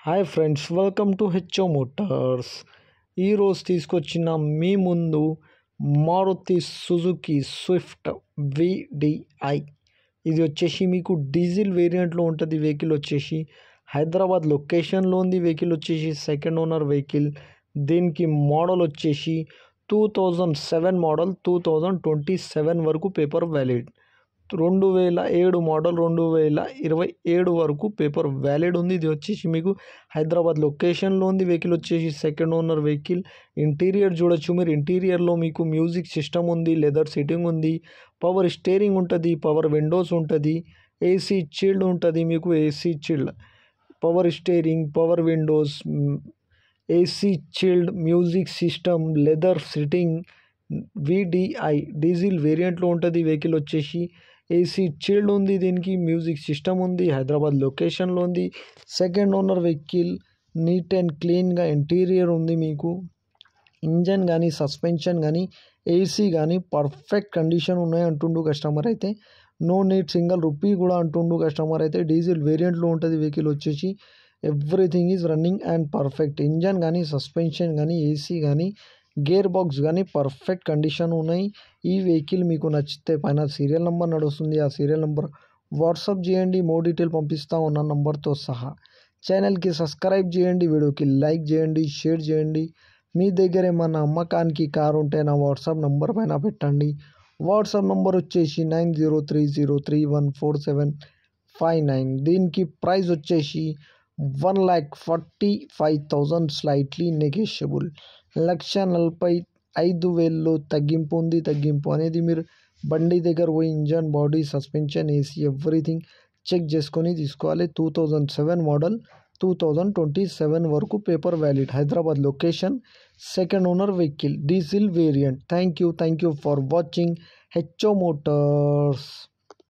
Hi friends, welcome to HO Motors. ఈరోజు తీసుకొచ్చిన మీ ముందు మారుతి సుజుకి స్విఫ్ట్ విడిఐ. ఇది వచ్చేసి మీకు డీజిల్ వేరియంట్లో ఉంటుంది. వెహికల్ వచ్చేసి హైదరాబాద్ లొకేషన్లో ఉంది. వెహికల్ వచ్చేసి సెకండ్ ఓనర్ వెహికల్. దీనికి మోడల్ వచ్చేసి 2007 మోడల్, 2027 వరకు పేపర్ వ్యాలిడ్. 2007 మోడల్, 2027 వరకు పేపర్ వ్యాలిడ్ ఉంది. ఇది వచ్చేసి మీకు హైదరాబాద్ లొకేషన్లో ఉంది. వెహికల్ వచ్చేసి సెకండ్ ఓనర్ వెహికల్. ఇంటీరియర్ చూడొచ్చు మీరు. ఇంటీరియర్లో మీకు మ్యూజిక్ సిస్టమ్ ఉంది, లెదర్ సీటింగ్ ఉంది, పవర్ స్టీరింగ్ ఉంటుంది, పవర్ విండోస్ ఉంటుంది, ఏసీ చిల్డ్ ఉంటుంది. మీకు AC chilled, power steering, power windows, AC chilled, music system, leather sitting. VDI diesel వేరియంట్లో ఉంటుంది. వెహికల్ వచ్చేసి ఏసీ చిల్డ్ ఉంది. దీనికి మ్యూజిక్ సిస్టమ్ ఉంది. హైదరాబాద్ లొకేషన్లో ఉంది. Second owner vehicle. Neat and క్లీన్గా ఇంటీరియర్ ఉంది. మీకు ఇంజన్ కానీ, సస్పెన్షన్ కానీ, ఏసీ కానీ పర్ఫెక్ట్ కండిషన్ ఉన్నాయి అంటుండు కస్టమర్ అయితే. నో నీడ్ సింగిల్ రూపీ కూడా అంటుండు కస్టమర్ అయితే. డీజిల్ వేరియంట్లో ఉంటుంది వెహికల్ వచ్చేసి. Everything is running and perfect. Engine కానీ, సస్పెన్షన్ కానీ, ఏసీ కానీ, గేర్ బాక్స్ కానీ పర్ఫెక్ట్ కండిషన్ ఉన్నాయి. ఈ వెహికల్ మీకు నచ్చితే పైన సీరియల్ నెంబర్ నడుస్తుంది. ఆ సీరియల్ నెంబర్ వాట్సాప్ చేయండి. మోర్ డీటెయిల్ పంపిస్తా ఉన్న నంబర్తో సహా. ఛానల్కి సబ్స్క్రైబ్ చేయండి, వీడియోకి లైక్ చేయండి, షేర్ చేయండి. మీ దగ్గర ఏమన్నా అమ్మకానికి కారు ఉంటే నా వాట్సాప్ నెంబర్ పైన పెట్టండి. వాట్సాప్ నెంబర్ వచ్చేసి 9030031479. దీనికి ప్రైస్ వచ్చేసి 1,45,000 స్లైట్లీ నెగోషియబుల్. 1,45,000 తగ్గింపు ఉంది. తగ్గింపు అనేది మీరు బండి దగ్గర పోయి engine, body, suspension, AC everything check చేసుకొని తీసుకోవాలి. 2007 మోడల్, 2027 వరకు paper valid. Hyderabad location, second owner vehicle, diesel variant. Thank you for watching HO Motors.